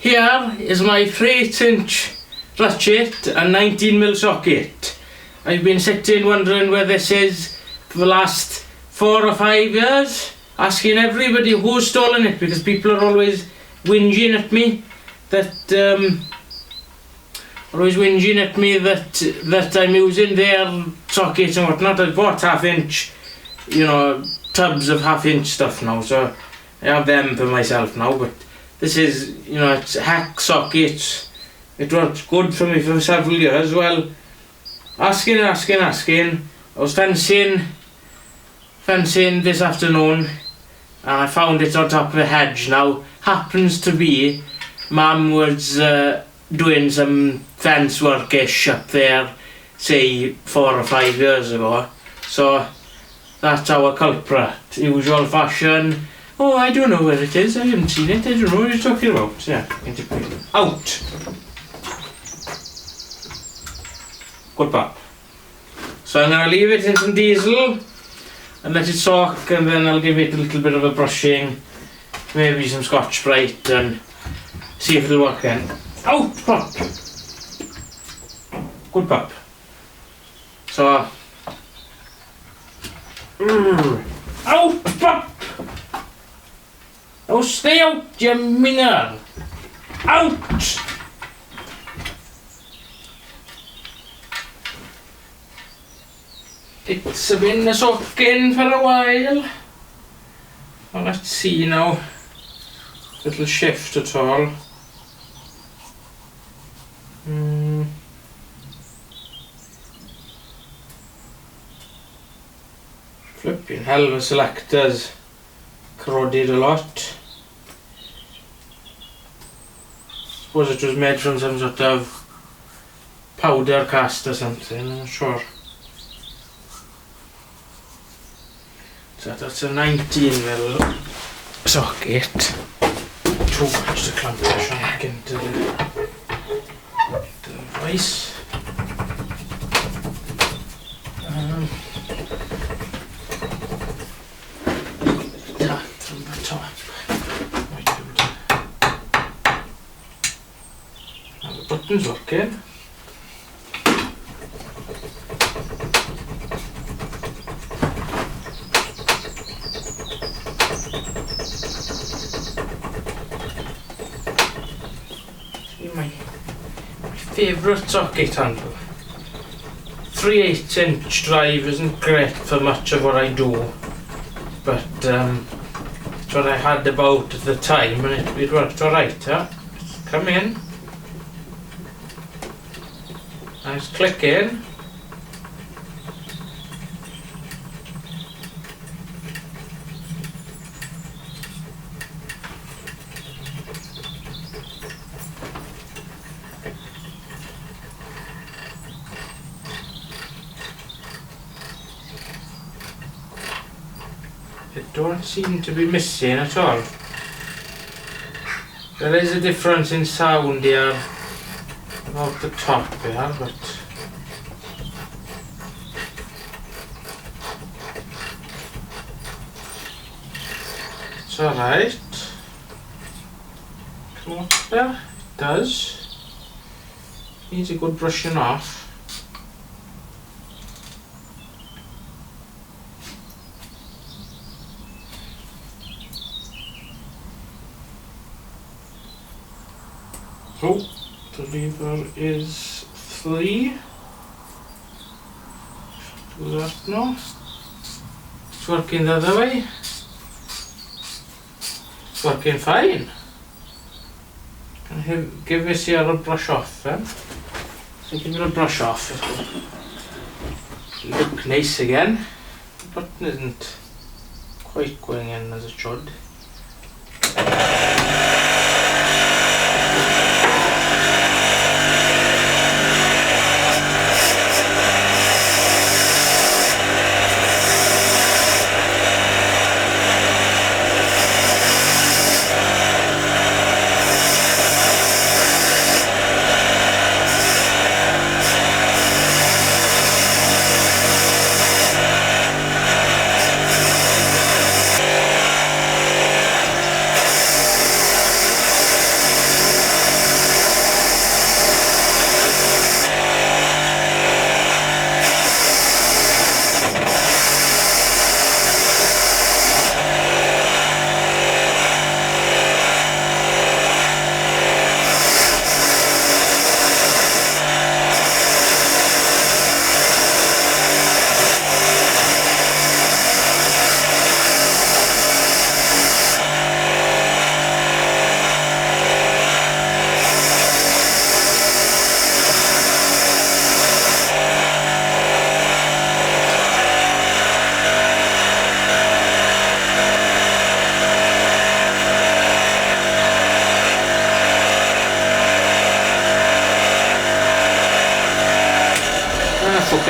Here is my 3/8" ratchet and 19mm socket. I've been sitting wondering where this is for the last 4 or 5 years, asking everybody who's stolen it, because people are always whinging at me that I'm using their sockets and whatnot. I've bought 1/2 inch, tubs of 1/2 inch stuff now, so I have them for myself now. But this is, it's hack sockets. It worked good for me for several years. Well, asking. I was fencing this afternoon, and I found it on top of a hedge. Now, happens to be, Mum was doing some fence workish up there, say 4 or 5 years ago. So that's our culprit. Usual fashion. Oh, I don't know where it is. I haven't seen it. I don't know what you're talking about. Yeah, out. Good pop. So I'm going to leave it in some diesel and let it soak, and then I'll give it a little bit of a brushing, maybe some Scotch-Brite, and see if it'll work then. Out pop! Good pop. So, out pop! Oh, stay out, you minger! Out! It's been soaking for a while. Well, let's see now if it'll shift at all. Flipping hell, the selectors corroded a lot. Suppose it was made from some sort of powder cast or something, I'm not sure. So that's a 19mm socket. Too much to clamp the shank into the device. That from the top. Now the button's working. My favourite socket handle. 3/8 inch drive isn't great for much of what I do, but it's what I had about at the time, and it worked alright. Come in. Nice click in. It don't seem to be missing at all. There is a difference in sound here about the top here, but it's alright. Come up there, it does. Needs a good brushing off. So, the lever is 3. Do that now. It's working the other way. It's working fine. Can I give this here a brush off then? So give it a brush off. It'll look nice again. The button isn't quite going in as it should.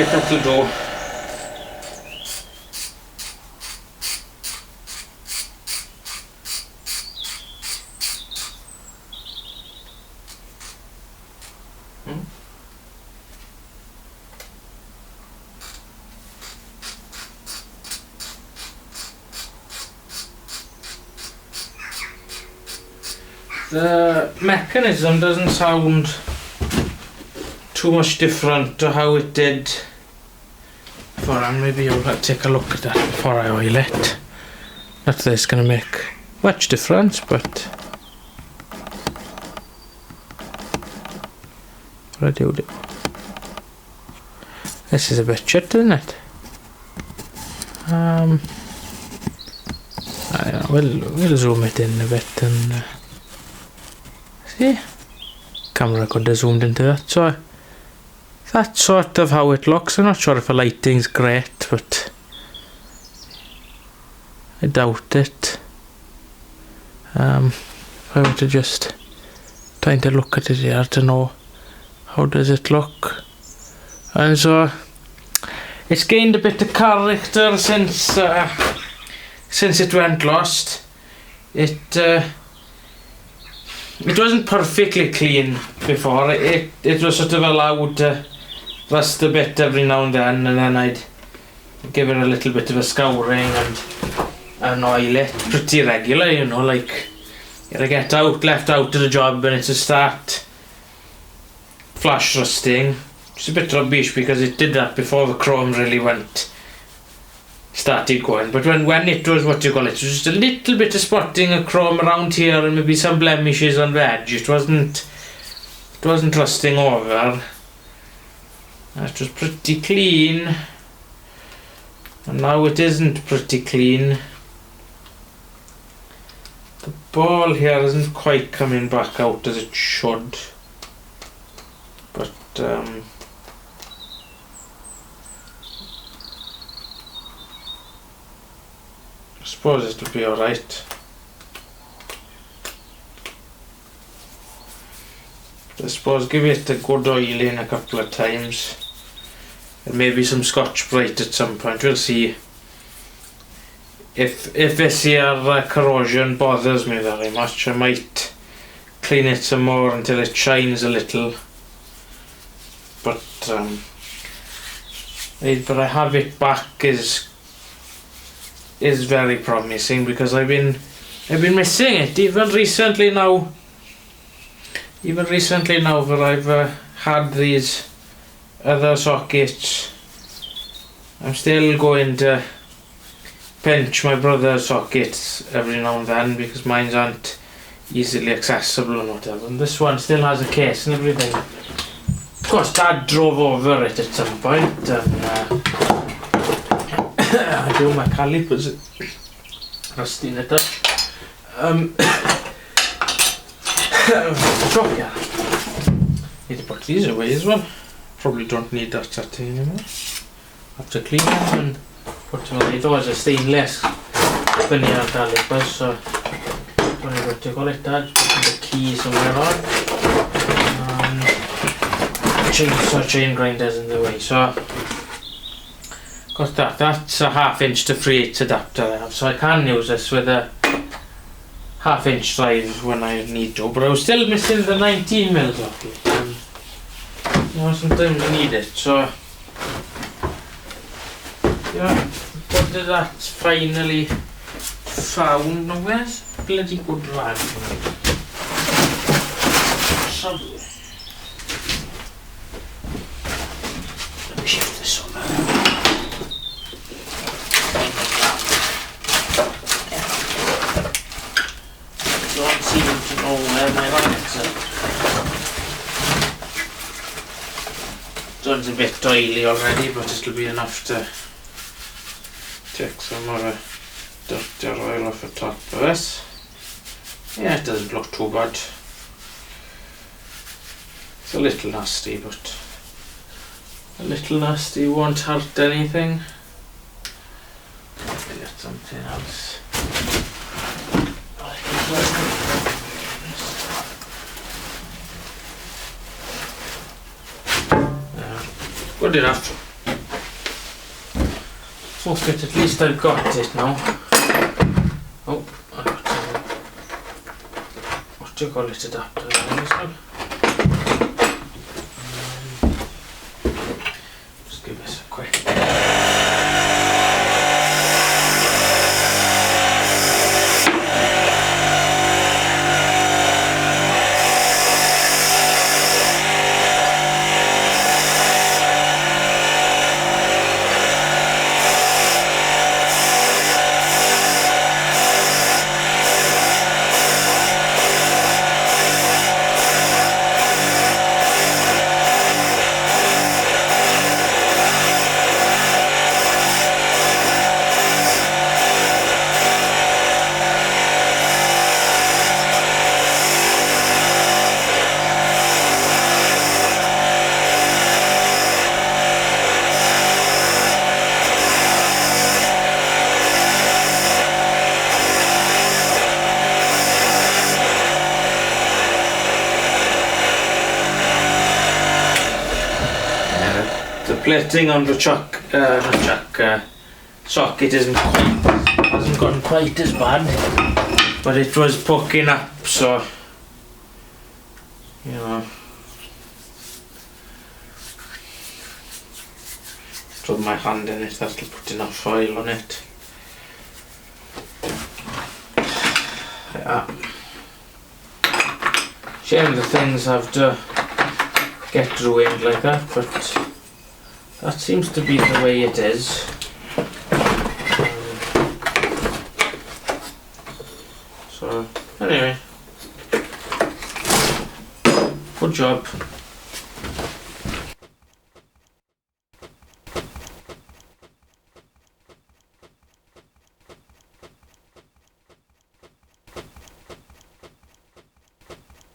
right, that'll do. The mechanism doesn't sound too much different to how it did before, and maybe I'll take a look at that before I oil it. Not that it's going to make much difference, but what I do. This is a bit shit, isn't it? I don't know, we'll zoom it in a bit and see. Camera could have zoomed into that, so that's sort of how it looks. I'm not sure if the lighting's great, but I doubt it. If I were to just trying to look at it here to know how does it look, and so it's gained a bit of character since it went lost. It wasn't perfectly clean before. It was sort of allowed to rust a bit every now and then I'd give it a little bit of a scouring and oil it pretty regular, you know, like it'll get left out to the job and it'll start flash rusting. It's a bit rubbish because it did that before the chrome really started going, but when it was, what do you call it, was just a little bit of spotting of chrome around here and maybe some blemishes on the edge. It wasn't rusting over. It was pretty clean, and now it isn't pretty clean. The ball here isn't quite coming back out as it should, but I suppose it'll be alright. I suppose give it a good oiling a couple of times, and maybe some Scotch-Brite at some point. We'll see if this here corrosion bothers me very much. I might clean it some more until it shines a little, but I have it back is very promising, because I've been missing it even recently now that I've had these other sockets. I'm still going to pinch my brother's sockets every now and then because mine aren't easily accessible and whatever, and this one still has a case and everything. Of course Dad drove over it at some point, and I do my calipers rusty in a touch. So yeah, need to put these away as well. Probably don't need that setting anymore. Have to clean them and put them away. Those are stainless veneer calipers, so don't know what to call it. Dad, put the key somewhere on. Chain grinders in the way, so got that. That's a 1/2 inch to 3/8 adapter I have, so I can use this with a 1/2 inch drive when I need to, but I was still missing the 19mm socket. You know, sometimes you need it, so yeah, but that's finally found. Now where's bloody good rag? Let me shift this over. Don't seem to know where my rags are. It's a bit oily already, but it'll be enough to take some of the dirty oil off the top of this. Yeah, it doesn't look too bad. It's a little nasty, but a little nasty won't hurt anything. Let me get something else. Good enough. Fuck it, at least I've got it now. Oh, I've got what do you call it, adapter on this one. Just give this a quick. The plating on the socket hasn't gotten quite as bad, but it was poking up, so you know. Throw my hand in it, that'll put enough oil on it. Yeah. Shame the things have to get ruined like that, but that seems to be the way it is. So, anyway, good job.